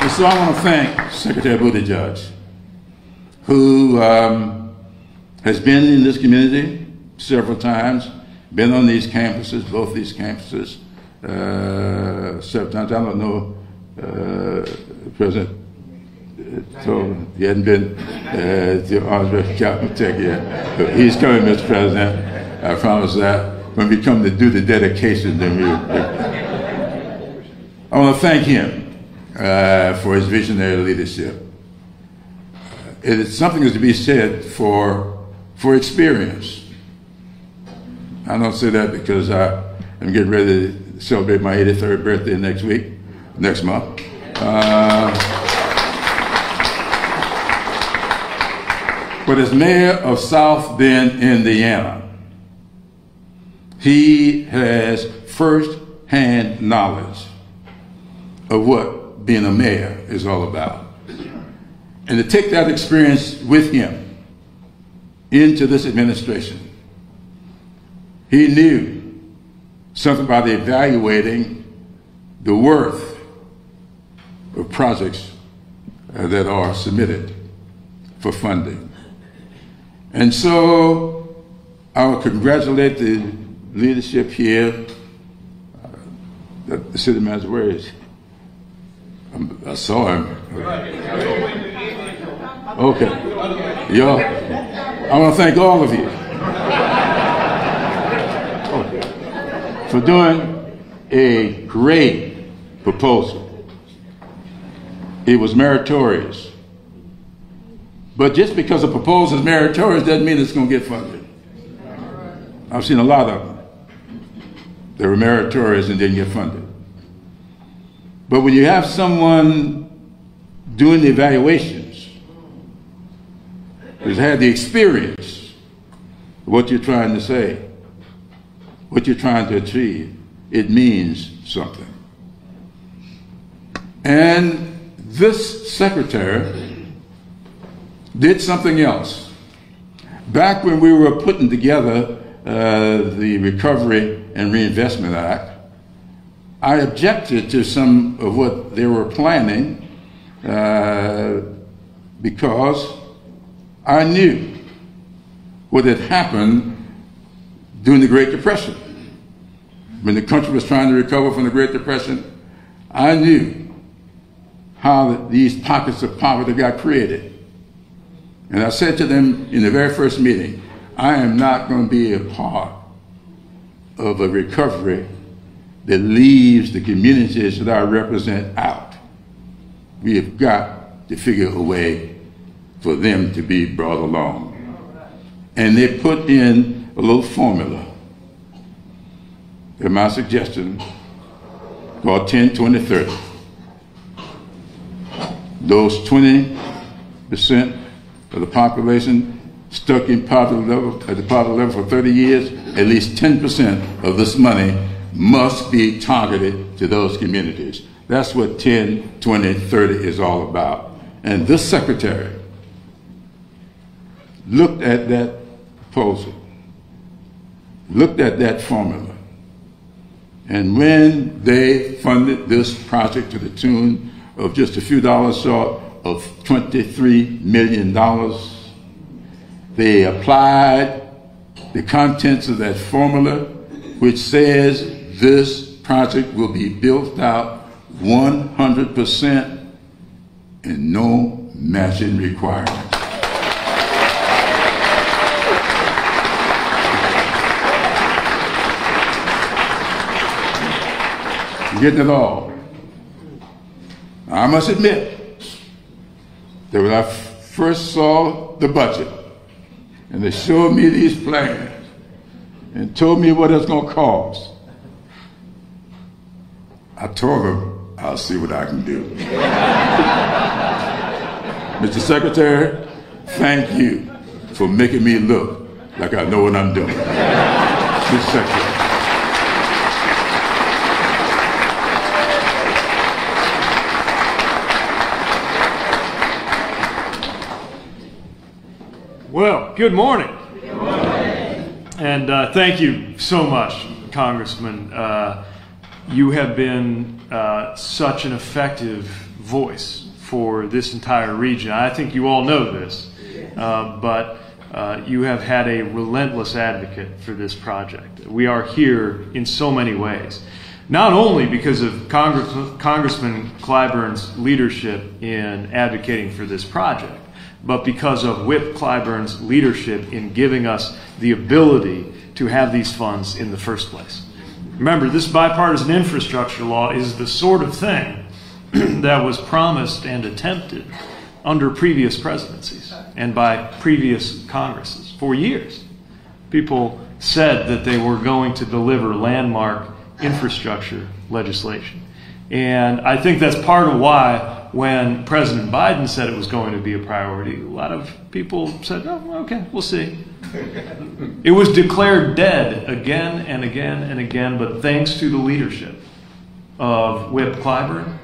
So I want to thank Secretary Buttigieg, who has been in this community several times, been on these campuses, both these campuses, several times. I don't know, President told him he hadn't been to Orangeburg Capital Tech yet. But he's coming, Mr. President. I promise that. When we come to do the dedication, then I want to thank him for his visionary leadership. It is something to be said for experience. I don't say that because I'm getting ready to celebrate my 83rd birthday next month. But as mayor of South Bend, Indiana, he has first-hand knowledge of what being a mayor is all about. And to take that experience with him into this administration, he knew something about evaluating the worth of projects that are submitted for funding. And so I will congratulate the leadership here. The city manager, where is he? I saw him. Okay. Y'all, I want to thank all of you for doing a great proposal. It was meritorious. But just because a proposal is meritorious doesn't mean it's going to get funded. I've seen a lot of them. They were meritorious and didn't get funded. But when you have someone doing the evaluations, who's had the experience of what you're trying to say, what you're trying to achieve, it means something. And this secretary did something else. Back when we were putting together the Recovery and Reinvestment Act, I objected to some of what they were planning because I knew what had happened during the Great Depression. When the country was trying to recover from the Great Depression, I knew how these pockets of poverty got created. And I said to them in the very first meeting, I am not going to be a part of a recovery that leaves the communities that I represent out. We have got to figure a way for them to be brought along. And they put in a little formula at my suggestion called 10, 20, 30. Those 20% of the population stuck in poverty level, at the poverty level for 30 years, at least 10% of this money must be targeted to those communities. That's what 10, 20, 30 is all about. And this secretary looked at that proposal, looked at that formula, and when they funded this project to the tune of just a few dollars short of $23 million, they applied the contents of that formula, which says this project will be built out 100% and no matching requirements. You're getting it all. I must admit that when I first saw the budget and they showed me these plans and told me what it's going to cost, I told them, I'll see what I can do. Mr. Secretary, thank you for making me look like I know what I'm doing. Mr. Secretary. Well, good morning. Good morning. And thank you so much, Congressman. You have been such an effective voice for this entire region. I think you all know this, but you have had a relentless advocate for this project. We are here in so many ways, not only because of Congressman Clyburn's leadership in advocating for this project, but because of Whip Clyburn's leadership in giving us the ability to have these funds in the first place. Remember, this bipartisan infrastructure law is the sort of thing that was promised and attempted under previous presidencies and by previous Congresses for years. People said that they were going to deliver landmark infrastructure legislation. And I think that's part of why when President Biden said it was going to be a priority, a lot of people said, oh, okay, we'll see. It was declared dead again and again and again, but thanks to the leadership of Whip Clyburn,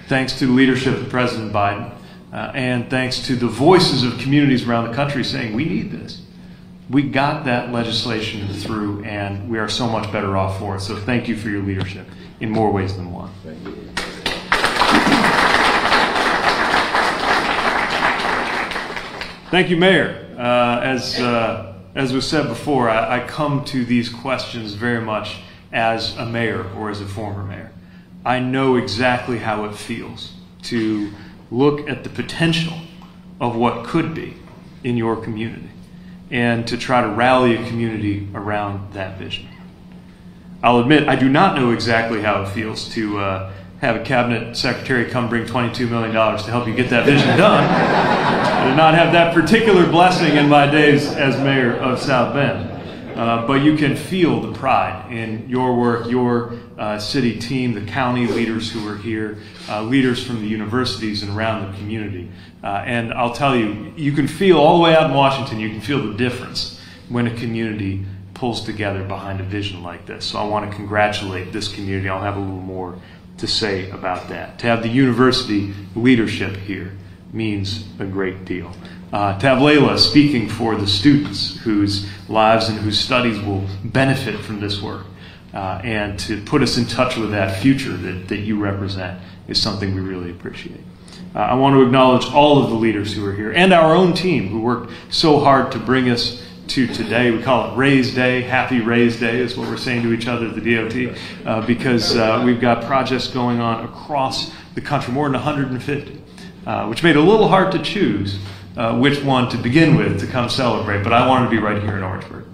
thanks to the leadership of President Biden, and thanks to the voices of communities around the country saying, we need this. We got that legislation through, and we are so much better off for it. So thank you for your leadership in more ways than one. Thank you, Mayor. As was said before, I come to these questions very much as a mayor or as a former mayor. I know exactly how it feels to look at the potential of what could be in your community and to try to rally a community around that vision. I'll admit, I do not know exactly how it feels to have a cabinet secretary come bring $22 million to help you get that vision done. I did not have that particular blessing in my days as mayor of South Bend. But you can feel the pride in your work, your city team, the county leaders who are here, leaders from the universities and around the community. And I'll tell you, you can feel all the way out in Washington, you can feel the difference when a community pulls together behind a vision like this. So I want to congratulate this community. I'll have a little more to say about that. To have the university leadership here means a great deal. To have Layla speaking for the students whose lives and whose studies will benefit from this work, and to put us in touch with that future that you represent is something we really appreciate. I want to acknowledge all of the leaders who are here and our own team who worked so hard to bring us to today. We call it Raise Day. Happy Raise Day is what we're saying to each other at the DOT, because we've got projects going on across the country, more than 150, which made it a little hard to choose which one to begin with to come celebrate, but I wanted to be right here in Orangeburg.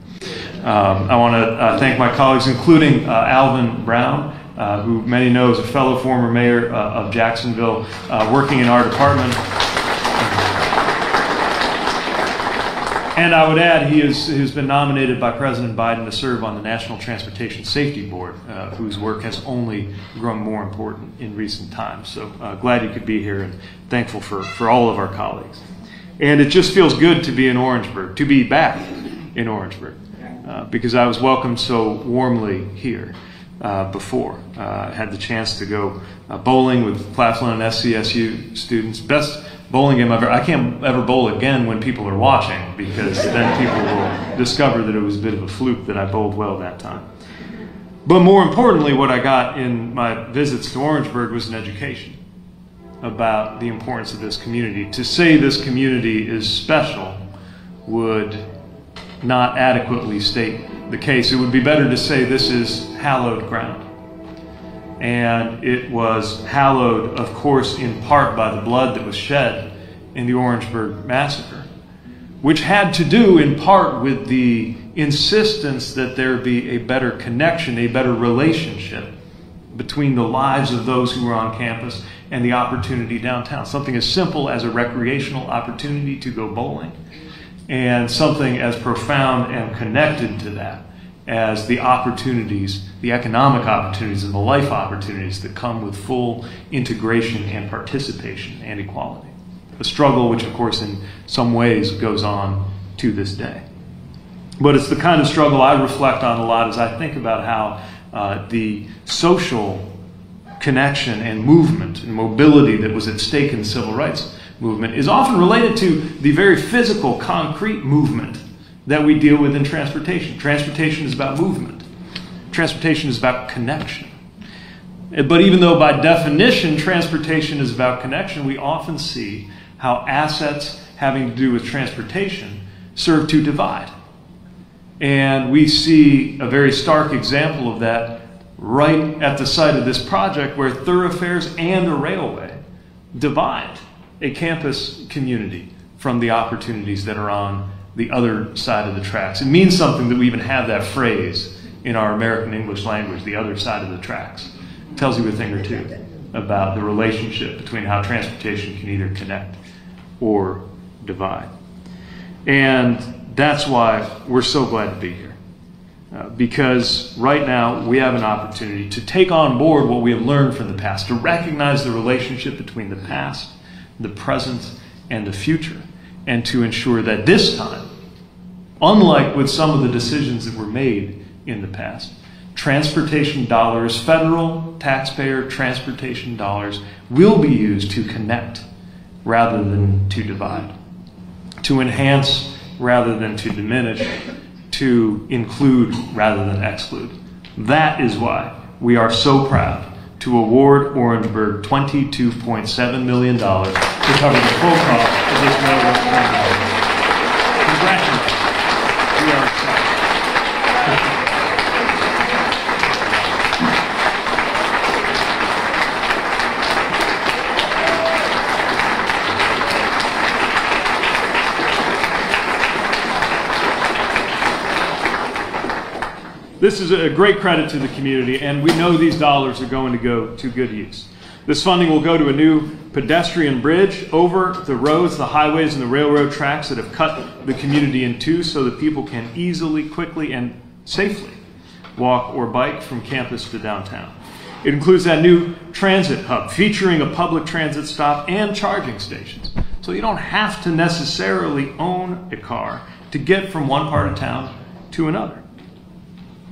I want to thank my colleagues, including Alvin Brown, who many know is a fellow former mayor of Jacksonville, working in our department. And I would add, he has been nominated by President Biden to serve on the National Transportation Safety Board, whose work has only grown more important in recent times. So glad you could be here and thankful for all of our colleagues. And it just feels good to be in Orangeburg, to be back in Orangeburg, because I was welcomed so warmly here before. I had the chance to go bowling with Claflin and SCSU students. Best bowling game ever. I can't ever bowl again when people are watching, because then people will discover that it was a bit of a fluke that I bowled well that time. But more importantly, what I got in my visits to Orangeburg was an education about the importance of this community. To say this community is special would not adequately state the case. It would be better to say this is hallowed ground. And it was hallowed, of course, in part by the blood that was shed in the Orangeburg massacre, which had to do in part with the insistence that there be a better connection, a better relationship between the lives of those who were on campus and the opportunity downtown. Something as simple as a recreational opportunity to go bowling, and something as profound and connected to that as the opportunities, the economic opportunities and the life opportunities that come with full integration and participation and equality. A struggle which, of course, in some ways goes on to this day. But it's the kind of struggle I reflect on a lot as I think about how the social connection and movement and mobility that was at stake in the civil rights movement is often related to the very physical, concrete movement that we deal with in transportation. Transportation is about movement. Transportation is about connection. But even though by definition transportation is about connection, we often see how assets having to do with transportation serve to divide. And we see a very stark example of that right at the site of this project, where thoroughfares and a railway divide a campus community from the opportunities that are on the other side of the tracks. It means something that we even have that phrase in our American English language, the other side of the tracks. It tells you a thing or two about the relationship between how transportation can either connect or divide. And that's why we're so glad to be here. Because right now we have an opportunity to take on board what we have learned from the past, to recognize the relationship between the past, the present, and the future, and to ensure that this time, unlike with some of the decisions that were made in the past, transportation dollars, federal taxpayer transportation dollars, will be used to connect rather than to divide, to enhance rather than to diminish, to include rather than exclude. That is why we are so proud to award Orangeburg $22.7 million to cover the full cost of this railroad project. Congratulations. We are excited. This is a great credit to the community, and we know these dollars are going to go to good use. This funding will go to a new pedestrian bridge over the roads, the highways, and the railroad tracks that have cut the community in two so that people can easily, quickly, and safely walk or bike from campus to downtown. It includes that new transit hub featuring a public transit stop and charging stations. So you don't have to necessarily own a car to get from one part of town to another.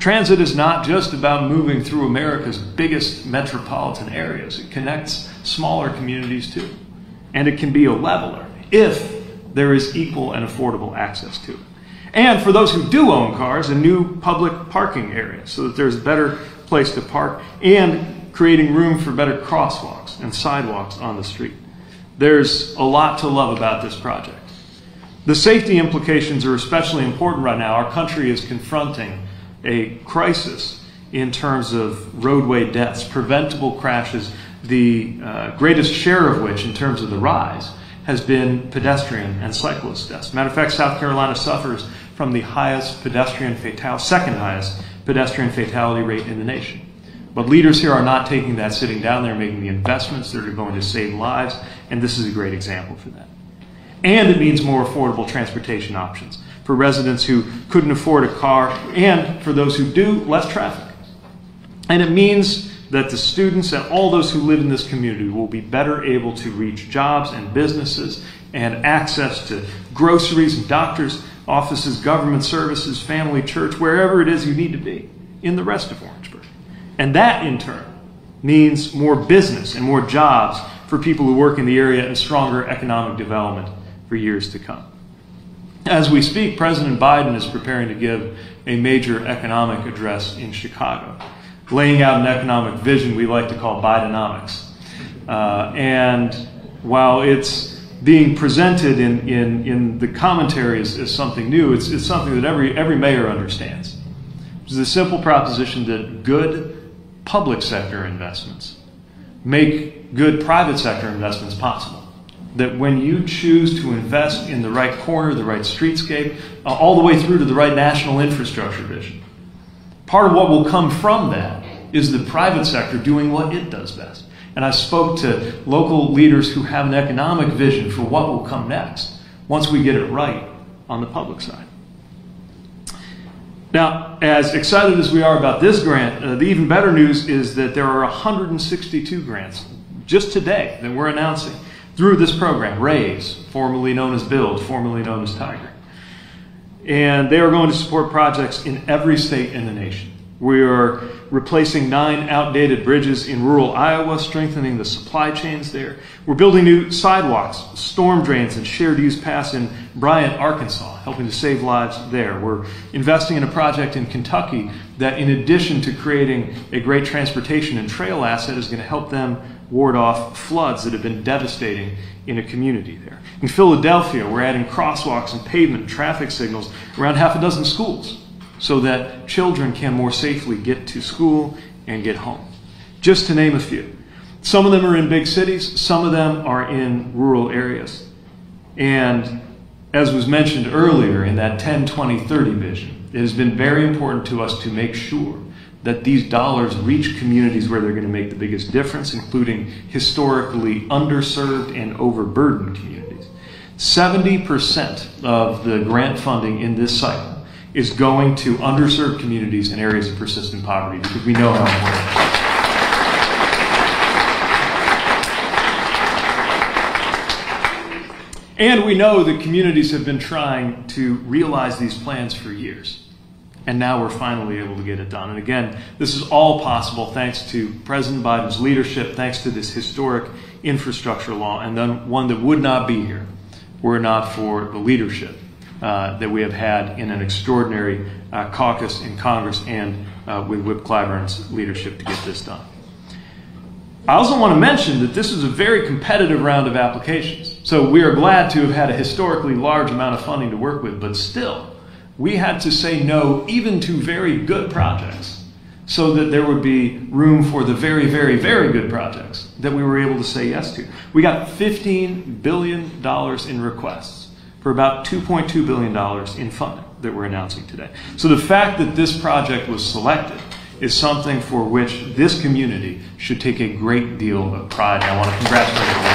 Transit is not just about moving through America's biggest metropolitan areas. It connects smaller communities too. And it can be a leveler if there is equal and affordable access to it. And for those who do own cars, a new public parking area so that there's a better place to park, and creating room for better crosswalks and sidewalks on the street. There's a lot to love about this project. The safety implications are especially important right now. Our country is confronting a crisis in terms of roadway deaths, preventable crashes, the greatest share of which in terms of the rise has been pedestrian and cyclist deaths. Matter of fact, South Carolina suffers from the highest second highest pedestrian fatality rate in the nation. But leaders here are not taking that sitting down. They're making the investments that are going to save lives, and this is a great example for that. And it means more affordable transportation options for residents who couldn't afford a car, and for those who do, less traffic. And it means that the students and all those who live in this community will be better able to reach jobs and businesses and access to groceries and doctors' offices, government services, family, church, wherever it is you need to be in the rest of Orangeburg. And that, in turn, means more business and more jobs for people who work in the area and stronger economic development for years to come. As we speak, President Biden is preparing to give a major economic address in Chicago, laying out an economic vision we like to call Bidenomics. And while it's being presented in the commentary as something new, it's something that every mayor understands. It's the simple proposition that good public sector investments make good private sector investments possible. That when you choose to invest in the right corner, the right streetscape, all the way through to the right national infrastructure vision, part of what will come from that is the private sector doing what it does best. And I spoke to local leaders who have an economic vision for what will come next once we get it right on the public side. Now, as excited as we are about this grant, the even better news is that there are 162 grants just today that we're announcing through this program, RAISE, formerly known as BUILD, formerly known as TIGER. And they are going to support projects in every state in the nation We are replacing 9 outdated bridges in rural Iowa, strengthening the supply chains there. We're building new sidewalks, storm drains, and shared use paths in Bryant, Arkansas, helping to save lives there. We're investing in a project in Kentucky that, in addition to creating a great transportation and trail asset, is going to help them ward off floods that have been devastating in a community there. In Philadelphia, we're adding crosswalks and pavement and traffic signals around half a dozen schools so that children can more safely get to school and get home, just to name a few. Some of them are in big cities, some of them are in rural areas. And as was mentioned earlier in that 10, 20, 30 vision, it has been very important to us to make sure that these dollars reach communities where they're going to make the biggest difference, including historically underserved and overburdened communities. 70% of the grant funding in this cycle is going to underserved communities and areas of persistent poverty, because we know how important it is. And we know that communities have been trying to realize these plans for years. And now we're finally able to get it done. And again, this is all possible thanks to President Biden's leadership, thanks to this historic infrastructure law, and then one that would not be here were it not for the leadership that we have had in an extraordinary caucus in Congress and with Whip Clyburn's leadership to get this done. I also want to mention that this is a very competitive round of applications. So we are glad to have had a historically large amount of funding to work with, but still, we had to say no even to very good projects so that there would be room for the very, very, very good projects that we were able to say yes to. We got $15 billion in requests for about $2.2 billion in funding that we're announcing today. So the fact that this project was selected is something for which this community should take a great deal of pride, and I want to congratulate everyone.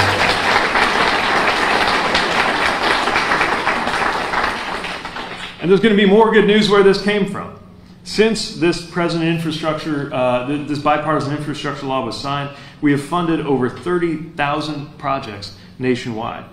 And there's going to be more good news where this came from. Since this this bipartisan infrastructure law was signed, we have funded over 30,000 projects nationwide.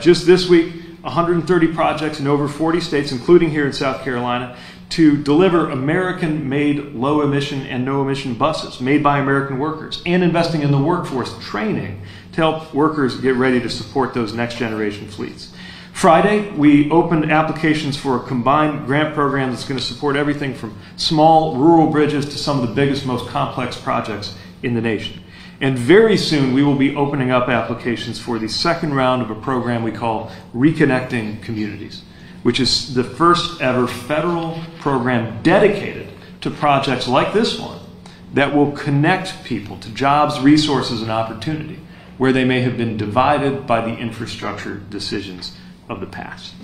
Just this week, 130 projects in over 40 states, including here in South Carolina, to deliver American-made low-emission and no-emission buses made by American workers, and investing in the workforce training to help workers get ready to support those next-generation fleets. Friday, we opened applications for a combined grant program that's going to support everything from small rural bridges to some of the biggest, most complex projects in the nation. And very soon, we will be opening up applications for the second round of a program we call Reconnecting Communities, which is the first ever federal program dedicated to projects like this one that will connect people to jobs, resources, and opportunity where they may have been divided by the infrastructure decisions of the past.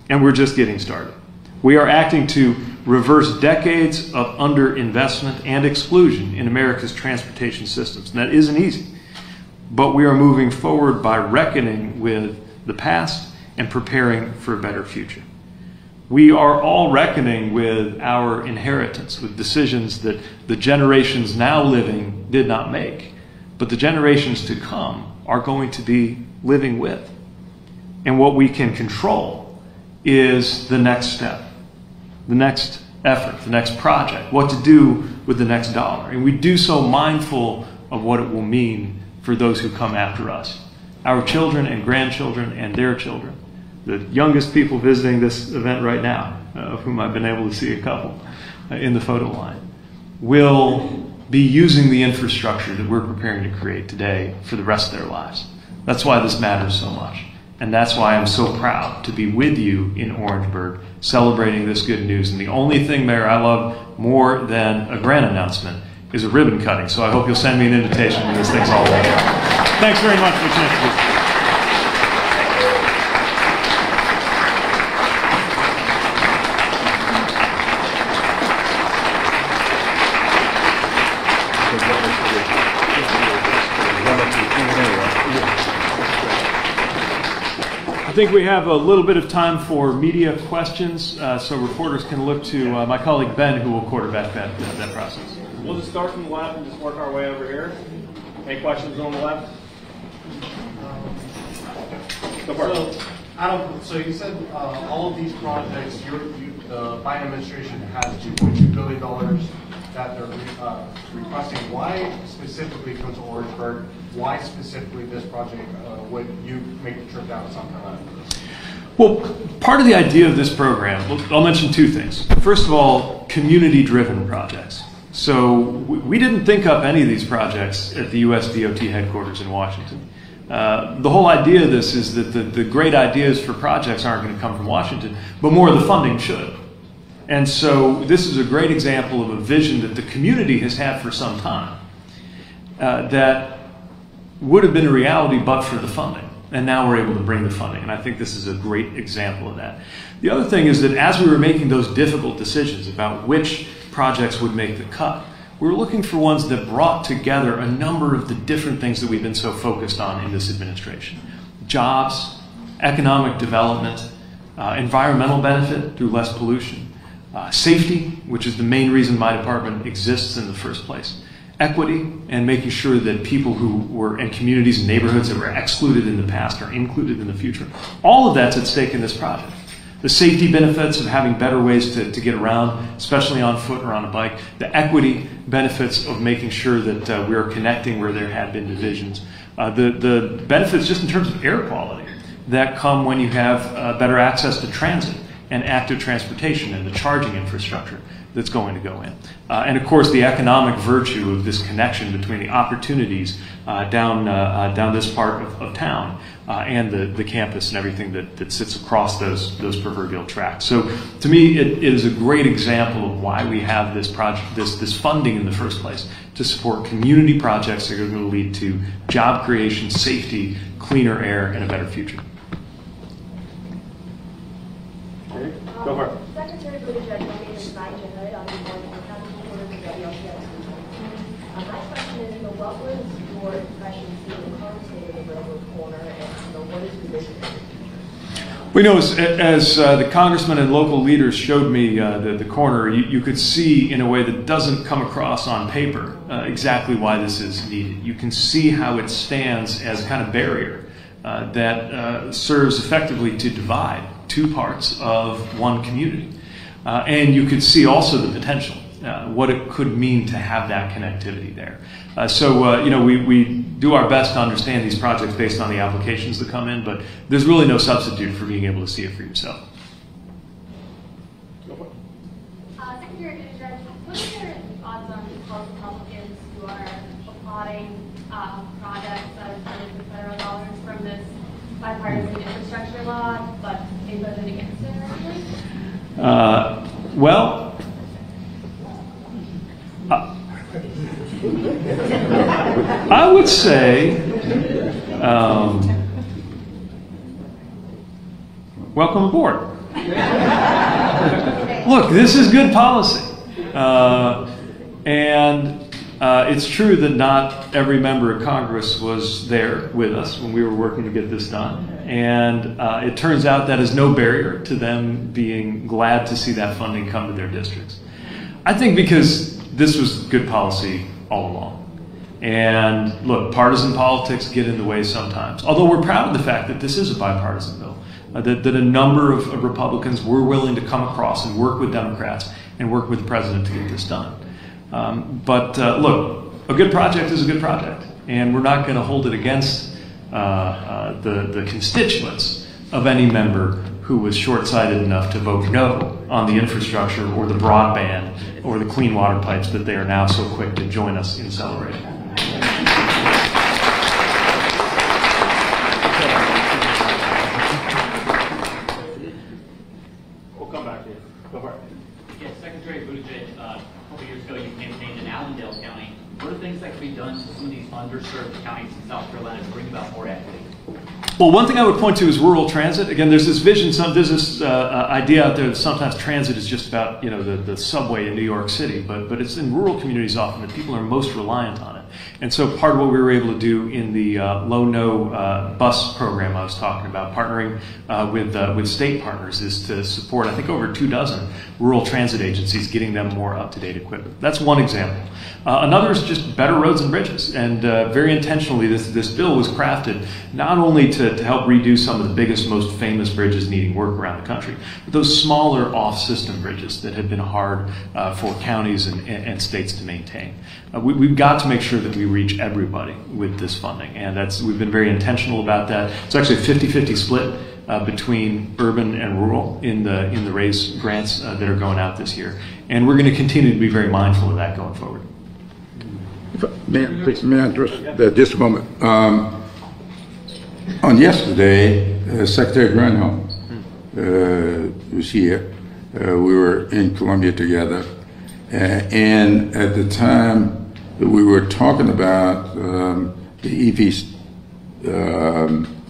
And we're just getting started. We are acting to reverse decades of underinvestment and exclusion in America's transportation systems. And that isn't easy, but we are moving forward by reckoning with the past and preparing for a better future. We are all reckoning with our inheritance, with decisions that the generations now living did not make, but the generations to come are going to be living with. And what we can control is the next step, the next effort, the next project, what to do with the next dollar. And we do so mindful of what it will mean for those who come after us, our children and grandchildren and their children. The youngest people visiting this event right now, of whom I've been able to see a couple in the photo line, will be using the infrastructure that we're preparing to create today for the rest of their lives. That's why this matters so much. And that's why I'm so proud to be with you in Orangeburg celebrating this good news. And the only thing, Mayor, I love more than a grant announcement is a ribbon cutting. So I hope you'll send me an invitation when this thing's all over. Thanks very much for the chance to be here. I think we have a little bit of time for media questions, so reporters can look to my colleague Ben, who will quarterback that process. We'll just start from the left and just work our way over here. Any questions on the left? Go for it. So you said all of these projects, the Biden administration has $2.2 billion that they're requesting, why specifically come to Orangeburg? Why specifically this project would you make the trip down to South Carolina for this? Well, part of the idea of this program, I'll mention two things. First of all, community-driven projects. So we didn't think up any of these projects at the US DOT headquarters in Washington. The whole idea of this is that the great ideas for projects aren't going to come from Washington, but more of the funding should. And so this is a great example of a vision that the community has had for some time that would have been a reality but for the funding. And now we're able to bring the funding. And I think this is a great example of that. The other thing is that as we were making those difficult decisions about which projects would make the cut, we were looking for ones that brought together a number of the different things that we've been so focused on in this administration. Jobs, economic development, environmental benefit through less pollution, safety, which is the main reason my department exists in the first place, equity, and making sure that people who were in communities and neighborhoods that were excluded in the past are included in the future. All of that's at stake in this project. The safety benefits of having better ways to get around, especially on foot or on a bike. The equity benefits of making sure that we are connecting where there had been divisions. The benefits just in terms of air quality that come when you have better access to transit and active transportation and the charging infrastructure that's going to go in. And of course, the economic virtue of this connection between the opportunities down this part of town and the campus and everything that sits across those proverbial tracks. So to me, it is a great example of why we have this project, this funding in the first place, to support community projects that are going to lead to job creation, safety, cleaner air, and a better future. Okay, go for it. Secretary Buttigieg made a design generate on the morning of having quarters of WLTS. My question is, what was your impression seeing the current state of the railroad corner, and what is your vision? We know as the congressman and local leaders showed me the corner, you could see in a way that doesn't come across on paper exactly why this is needed. You can see how it stands as a kind of barrier that serves effectively to divide two parts of one community. And you could see also the potential, what it could mean to have that connectivity there. You know, we do our best to understand these projects based on the applications that come in, but there's really no substitute for being able to see it for yourself. Secretary Buttigieg, what are your thoughts on House Republicans who are applauding projects that are funded with federal dollars from this bipartisan infrastructure law, but they voted against it originally? Well, I would say, welcome aboard. Look, this is good policy. It's true that not every member of Congress was there with us when we were working to get this done. And it turns out that is no barrier to them being glad to see that funding come to their districts. I think because this was good policy all along. And look, partisan politics get in the way sometimes. Although we're proud of the fact that this is a bipartisan bill, that a number of Republicans were willing to come across and work with Democrats and work with the president to get this done. Look, a good project is a good project, and we're not going to hold it against the constituents of any member who was short-sighted enough to vote no on the infrastructure or the broadband or the clean water pipes that they are now so quick to join us in celebrating. We'll come back to you. Go for it. Yes, Secretary Buttigieg, a couple years ago you campaigned in Allendale County. What are things that can be done to some of these underserved counties in South Carolina to bring about more equity? Well, one thing I would point to is rural transit. Again, there's this vision, there's this idea out there that sometimes transit is just about, you know, the subway in New York City, but it's in rural communities often that people are most reliant on it. And so part of what we were able to do in the low-no bus program I was talking about, partnering with state partners, is to support, I think, over 24 rural transit agencies, getting them more up-to-date equipment. That's one example. Another is just better roads and bridges. And very intentionally, this bill was crafted not only to help redo some of the biggest, most famous bridges needing work around the country, but those smaller off-system bridges that have been hard for counties and states to maintain. We've got to make sure that we reach everybody with this funding, and we've been very intentional about that. It's actually a 50-50 split between urban and rural in the RAISE grants that are going out this year, and we're going to continue to be very mindful of that going forward. May I address that just a moment? On yesterday, Secretary Granholm was here. We were in Columbia together, and at the time we were talking about the EV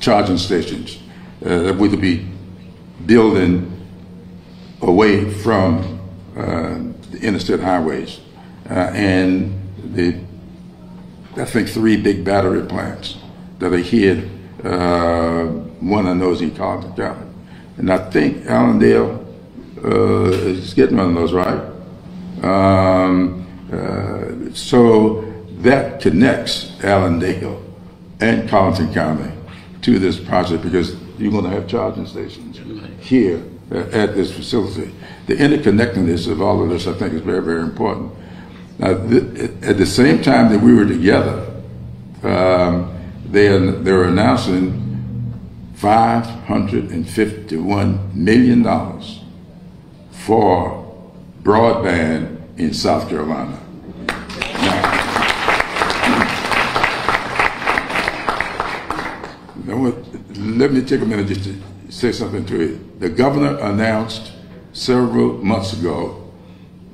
charging stations that we could be building away from the interstate highways, and I think 3 big battery plants that are here. One I know is in Collins County, and I think Allendale is getting one of those, right? So that connects Allendale and Colleton County to this project, because you're going to have charging stations here at this facility. The interconnectedness of all of this, I think, is very, very important. Now, at the same time that we were together, they were announcing $551 million for broadband in South Carolina. Now, let me take a minute just to say something to you. The governor announced several months ago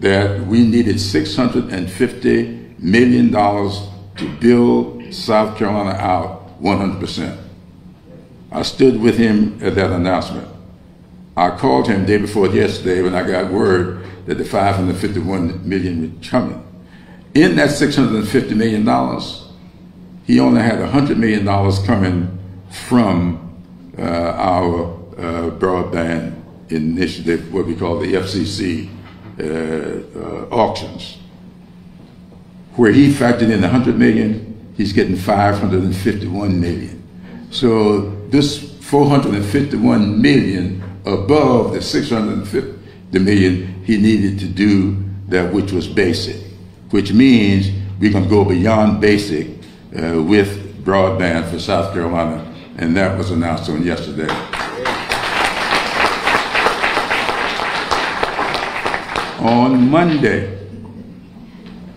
that we needed $650 million to build South Carolina out 100%. I stood with him at that announcement. I called him the day before yesterday when I got word that the $551 million was coming. In that $650 million, he only had $100 million coming from our broadband initiative, what we call the FCC auctions. Where he factored in $100 million, he's getting $551 million. So this $451 million above the $650 million he needed to do that which was basic, which means we're going to go beyond basic with broadband for South Carolina, and that was announced on yesterday. On Monday,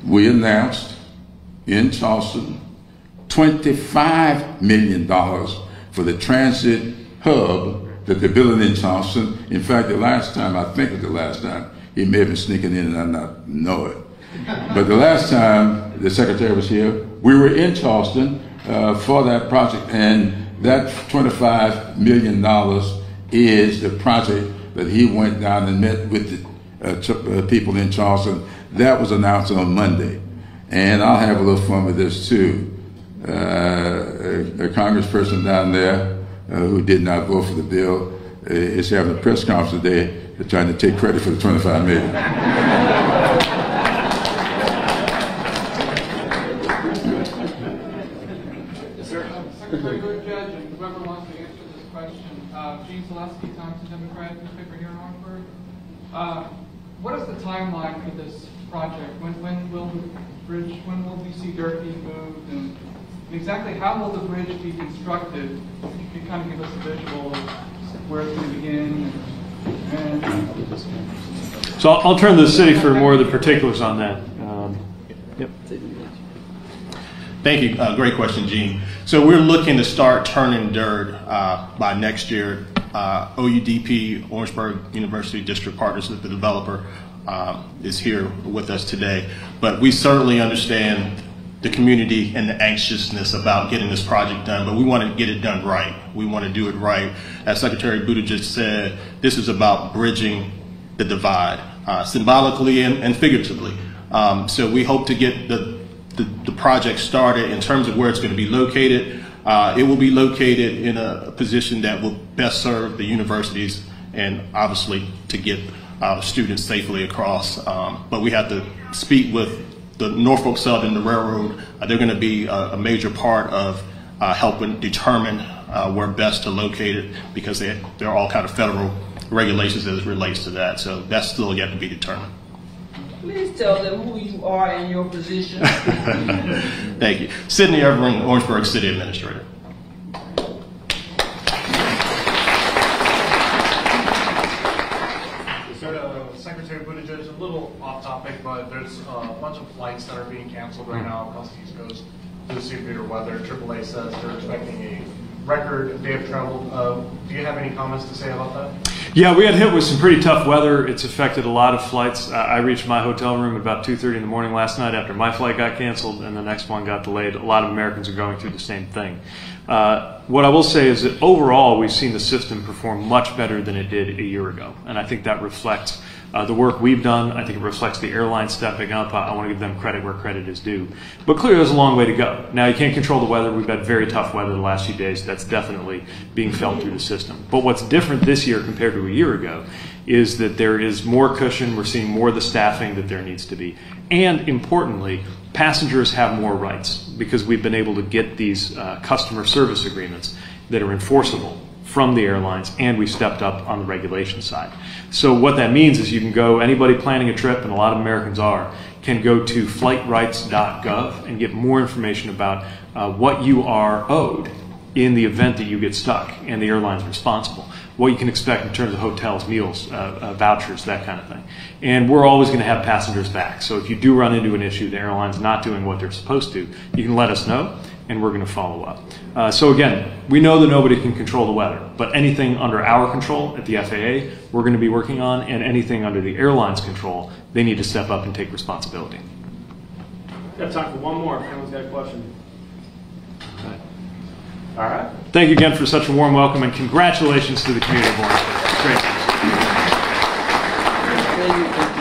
we announced in Charleston $25 million for the transit hub that they're building in Charleston. In fact, the last time, I think it was the last time, he may have been sneaking in and I not know it. But the last time the secretary was here, we were in Charleston for that project, and that $25 million is the project that he went down and met with the people in Charleston. That was announced on Monday. And I'll have a little fun with this too. A congressperson down there who did not vote for the bill is having a press conference today. They're trying to take credit for the $25 million. Secretary Good Judge, and whoever wants to answer this question, Gene Selesky, Times and Democrat newspaper here in Orangeburg. What is the timeline for this project? When will the bridge, when will we see dirt being moved, and exactly how will the bridge be constructed? If you can kind of give us a visual of where it's going to begin. So I'll turn to the city for more of the particulars on that. Yep. Thank you. Great question, Gene. So we're looking to start turning dirt by next year. OUDP, Orangeburg University District Partners with the developer, is here with us today. But we certainly understand the community and the anxiousness about getting this project done, but we want to get it done right. We want to do it right. As Secretary Buttigieg said, this is about bridging the divide, symbolically and figuratively. So we hope to get the the project started. In terms of where it's going to be located, it will be located in a position that will best serve the universities and obviously to get students safely across. But we have to speak with the Norfolk Southern, the railroad. They're going to be a major part of helping determine where best to locate it, because there are all kind of federal regulations as it relates to that. So that's still yet to be determined. Please tell them who you are and your position. Thank you. Sidney Evering, Orangeburg City Administrator. Secretary Buttigieg, a little off topic, but there's a bunch of flights that are being canceled right now across the East Coast due to severe weather. AAA says they're expecting a record day of travel. Do you have any comments to say about that? Yeah, we got hit with some pretty tough weather. It's affected a lot of flights. I reached my hotel room at about 2:30 in the morning last night after my flight got canceled and the next one got delayed. A lot of Americans are going through the same thing. What I will say is that overall we've seen the system perform much better than it did a year ago, and I think that reflects the work we've done. I think it reflects the airline stepping up. I want to give them credit where credit is due. But clearly there's a long way to go. Now, you can't control the weather. We've had very tough weather the last few days. That's definitely being felt through the system. But what's different this year compared to a year ago is that there is more cushion. We're seeing more of the staffing that there needs to be. And importantly, passengers have more rights because we've been able to get these customer service agreements that are enforceable from the airlines, and we stepped up on the regulation side. So what that means is you can go, anybody planning a trip, and a lot of Americans are, can go to flightrights.gov and get more information about what you are owed in the event that you get stuck and the airline's responsible. What you can expect in terms of hotels, meals, vouchers, that kind of thing. And we're always going to have passengers back. So if you do run into an issue, the airline's not doing what they're supposed to, you can let us know, and we're going to follow up. So again, we know that nobody can control the weather, but anything under our control at the FAA, we're going to be working on, and anything under the airline's control, they need to step up and take responsibility. We have time for one more if anyone's got a question. All right. Thank you again for such a warm welcome, and congratulations to the community of Orangeburg. Great.